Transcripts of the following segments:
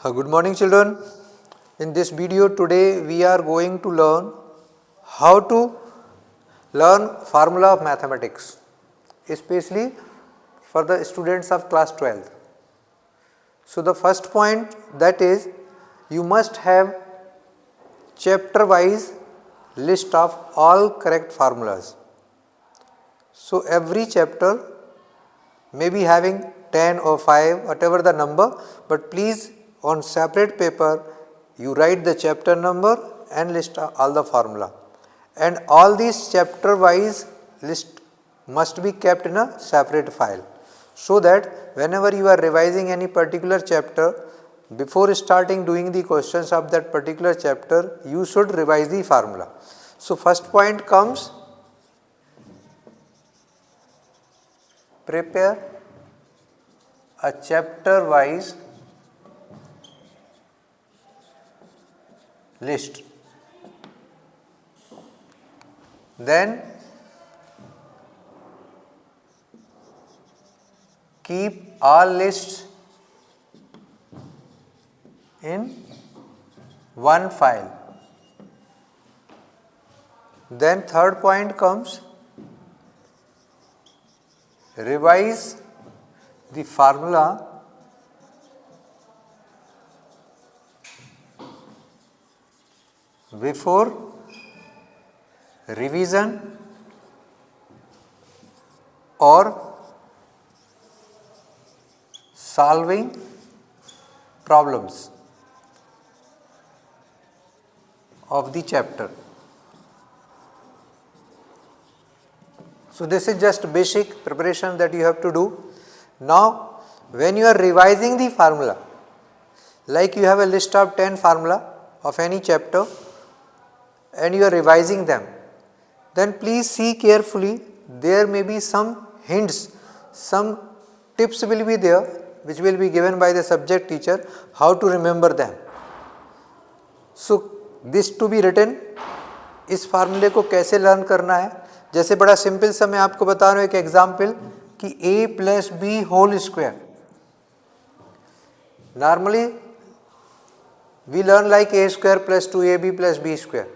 Good morning children. In this video today we are going to learn how to learn formula of mathematics, especially for the students of class 12th. So the first point, that is you must have chapter wise list of all correct formulas. So every chapter may be having 10 or 5 whatever the number, but please on separate paper you write the chapter number and list all the formula, and all these chapter wise list must be kept in a separate file, so that whenever you are revising any particular chapter, before starting doing the questions of that particular chapter you should revise the formula. So first point comes, prepare a chapter wise list. Then keep all lists in one file. Then third point comes, revise the formula before revision or solving problems of the chapter. So this is just basic preparation that you have to do. Now when you are revising the formula, like you have a list of 10 formula of any chapter and you are revising them, then please see carefully, there may be some hints, some tips will be there which will be given by the subject teacher how to remember them. So this to be written, इस फार्मूले को कैसे learn करना है, जैसे बड़ा simple सा मैं आपको बता रहा हूँ एक एग्जाम्पल कि a plus b whole square. Normally we learn like a square plus 2ab plus b square,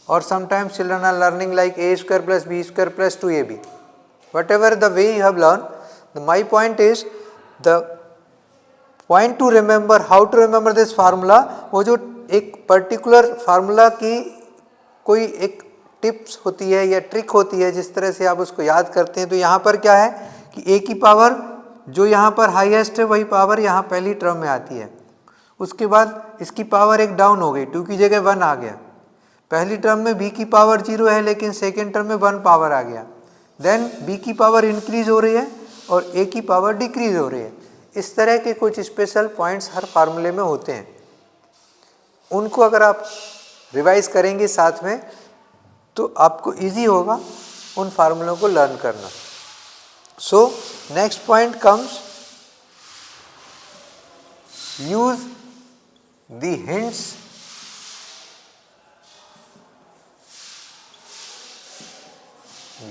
or sometimes children are learning like a square plus b square plus 2ab. Whatever the way you have learned, my point is the point to remember, how to remember this formula. वो जो एक particular formula की कोई एक tips होती है या trick होती है जिस तरह से आप उसको याद करते हैं, तो यहाँ पर क्या है कि a की पावर जो यहाँ पर हाईएस्ट है वही पावर यहाँ पहली टर्म में आती है, उसके बाद इसकी पावर एक डाउन हो गई, 2 की जगह 1 आ गया. पहली टर्म में b की पावर 0 है लेकिन सेकेंड टर्म में 1 पावर आ गया. देन b की पावर इंक्रीज हो रही है और a की पावर डिक्रीज हो रही है. इस तरह के कुछ स्पेशल पॉइंट्स हर फार्मूले में होते हैं, उनको अगर आप रिवाइज करेंगे साथ में तो आपको इजी होगा उन फार्मूलों को लर्न करना. So next point comes, use the hints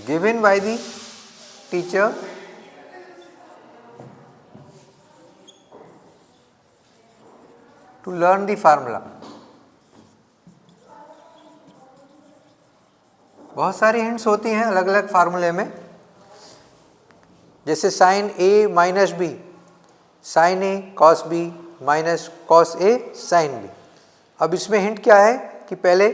given by the teacher to learn the formula. बहुत सारी हिंट्स होती हैं अलग अलग फार्मूले में, जैसे sign A minus B, sign A cos B minus cos A sine B. अब इसमें हिंट क्या है कि पहले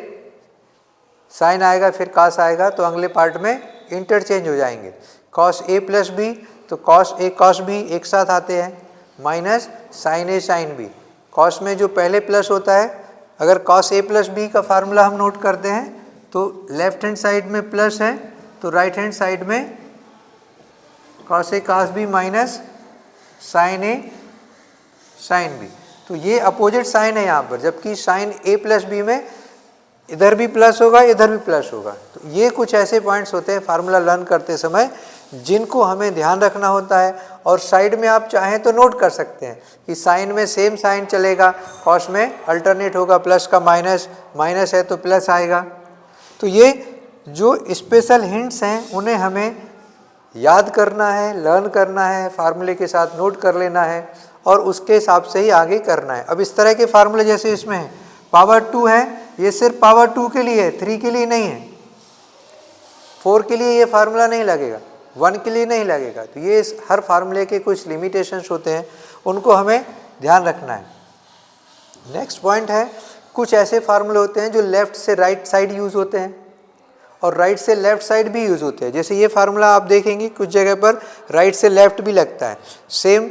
साइन आएगा फिर कॉस आएगा, तो अगले पार्ट में इंटरचेंज हो जाएंगे. कॉस ए प्लस बी तो कॉस ए कॉस बी एक साथ आते हैं, माइनस साइन ए साइन बी. कॉस में जो पहले प्लस होता है, अगर कॉस ए प्लस बी का फार्मूला हम नोट करते हैं तो लेफ्ट हैंड साइड में प्लस है तो राइट हैंड साइड में cos A cos B minus sign A sine B. तो ये अपोजिट साइन है यहाँ पर, जबकि साइन ए प्लस बी में इधर भी प्लस होगा इधर भी प्लस होगा. तो ये कुछ ऐसे पॉइंट्स होते हैं फार्मूला लर्न करते समय जिनको हमें ध्यान रखना होता है, और साइड में आप चाहें तो नोट कर सकते हैं कि साइन में सेम साइन चलेगा, कॉस में अल्टरनेट होगा, प्लस का माइनस, माइनस है तो प्लस आएगा. तो ये जो स्पेशल हिंट्स हैं उन्हें हमें याद करना है, लर्न करना है, फार्मूले के साथ नोट कर लेना है और उसके हिसाब से ही आगे करना है। अब इस तरह के फार्मूले जैसे इसमें है पावर 2 है, ये सिर्फ पावर 2 के लिए है, 3 के लिए नहीं है, 4 के लिए ये फार्मूला नहीं लगेगा, 1 के लिए नहीं लगेगा। तो ये हर फार्मूले के कुछ लिमिटेशंस होते हैं, उनको हमें ध्यान रखना है। नेक्स्ट पॉइंट है, कुछ ऐसे फार्मूले होते हैं जो लेफ्ट से राइट साइड यूज़ होते हैं और राइट से लेफ्ट साइड भी यूज़ होते हैं। जैसे ये फार्मूला आप देखेंगे कुछ जगह पर राइट से लेफ्ट भी लगता है। Same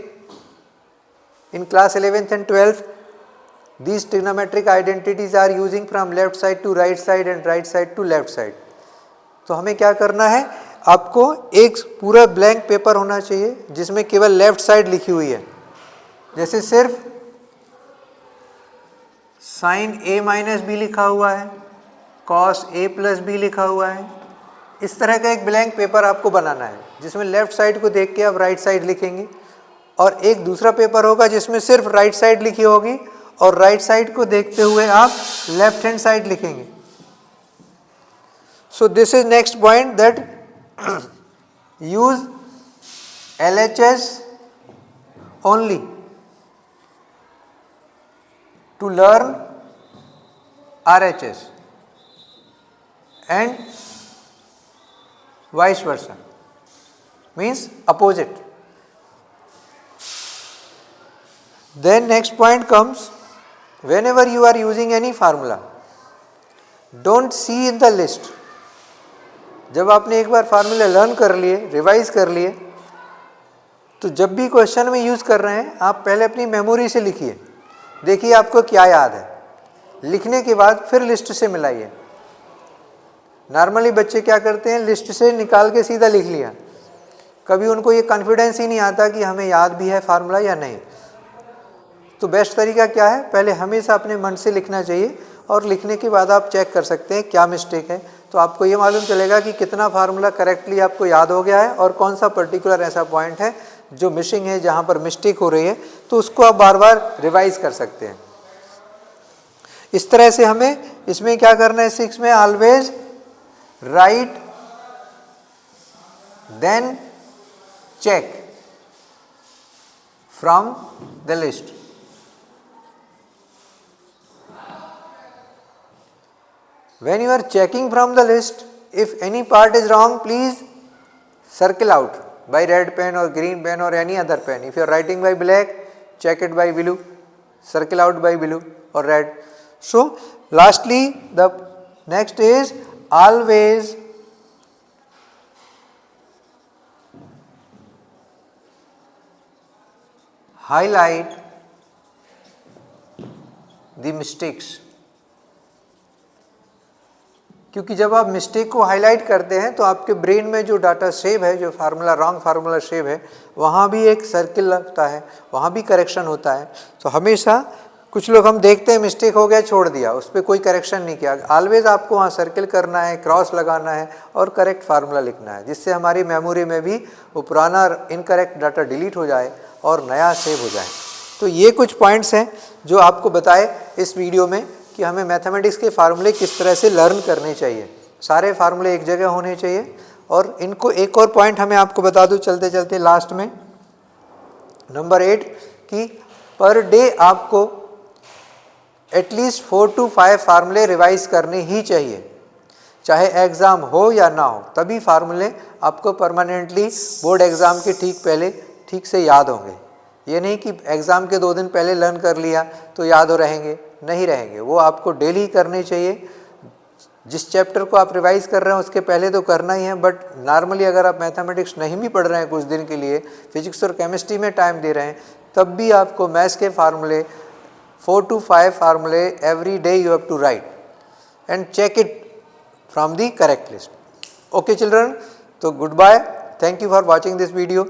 in class 11th and 12th these trigonometric identities are using from left side to right side and right side to left side। तो हमें क्या करना है, आपको एक पूरा ब्लैंक पेपर होना चाहिए जिसमें केवल लेफ्ट साइड लिखी हुई है। जैसे सिर्फ साइन a माइनस बी लिखा हुआ है, कॉस a प्लस बी लिखा हुआ है। इस तरह का एक ब्लैंक पेपर आपको बनाना है जिसमें लेफ्ट साइड को देख के आप राइट साइड लिखेंगे, और एक दूसरा पेपर होगा जिसमें सिर्फ राइट साइड लिखी होगी और राइट साइड को देखते हुए आप लेफ्ट हैंड साइड लिखेंगे। So this is next point that use LHS only to learn RHS and vice versa, means opposite. Then next point comes, whenever you are using any formula, don't see in the list। जब आपने एक बार फार्मूले learn कर लिए, revise कर लिए, तो जब भी क्वेश्चन में यूज़ कर रहे हैं आप पहले अपनी मेमोरी से लिखिए, देखिए आपको क्या याद है, लिखने के बाद फिर लिस्ट से मिलाइए। नॉर्मली बच्चे क्या करते हैं, लिस्ट से निकाल के सीधा लिख लिया, कभी उनको ये कॉन्फिडेंस ही नहीं आता कि हमें याद भी है फार्मूला या नहीं। तो बेस्ट तरीका क्या है, पहले हमेशा अपने मन से लिखना चाहिए और लिखने के बाद आप चेक कर सकते हैं क्या मिस्टेक है। तो आपको ये मालूम चलेगा कि कितना फार्मूला करेक्टली आपको याद हो गया है और कौन सा पर्टिकुलर ऐसा पॉइंट है जो मिसिंग है, जहाँ पर मिस्टेक हो रही है, तो उसको आप बार बार रिवाइज कर सकते हैं। इस तरह से हमें इसमें क्या करना है, 6 में always right then check from the list. When you are checking from the list, if any part is wrong, please circle out by red pen or green pen or any other pen. If you are writing by black, check it by blue, circle out by blue or red. So lastly, the next is always highlight the mistakes। क्योंकि जब आप mistake को highlight करते हैं तो आपके brain में जो डाटा सेव है, जो फार्मूला रॉन्ग फार्मूला सेव है, वहाँ भी एक सर्किल लगता है, वहाँ भी करेक्शन होता है। तो हमेशा कुछ लोग हम देखते हैं मिस्टेक हो गया छोड़ दिया, उस पर कोई करेक्शन नहीं किया। ऑलवेज आपको वहाँ सर्किल करना है, क्रॉस लगाना है और करेक्ट फार्मूला लिखना है, जिससे हमारी मेमोरी में भी वो पुराना इनकरेक्ट डाटा डिलीट हो जाए और नया सेव हो जाए। तो ये कुछ पॉइंट्स हैं जो आपको बताए इस वीडियो में कि हमें मैथमेटिक्स के फार्मूले किस तरह से लर्न करने चाहिए। सारे फार्मूले एक जगह होने चाहिए। और इनको एक और पॉइंट हमें आपको बता दूं चलते चलते लास्ट में, नंबर 8, कि पर डे आपको एटलीस्ट 4 to 5 फार्मूले रिवाइज करने ही चाहिए, चाहे एग्ज़ाम हो या ना हो। तभी फार्मूले आपको परमानेंटली बोर्ड एग्ज़ाम के ठीक पहले ठीक से याद होंगे। ये नहीं कि एग्ज़ाम के 2 दिन पहले लर्न कर लिया तो याद हो रहेंगे, नहीं रहेंगे। वो आपको डेली करने चाहिए। जिस चैप्टर को आप रिवाइज कर रहे हैं उसके पहले तो करना ही है, बट नॉर्मली अगर आप मैथमेटिक्स नहीं भी पढ़ रहे हैं कुछ दिन के लिए, फिजिक्स और केमिस्ट्री में टाइम दे रहे हैं, तब भी आपको मैथ्स के फार्मूले 4 to 5 फार्मूले every day you have to write and check it from the correct list. Okay children, तो good bye, thank you for watching this video.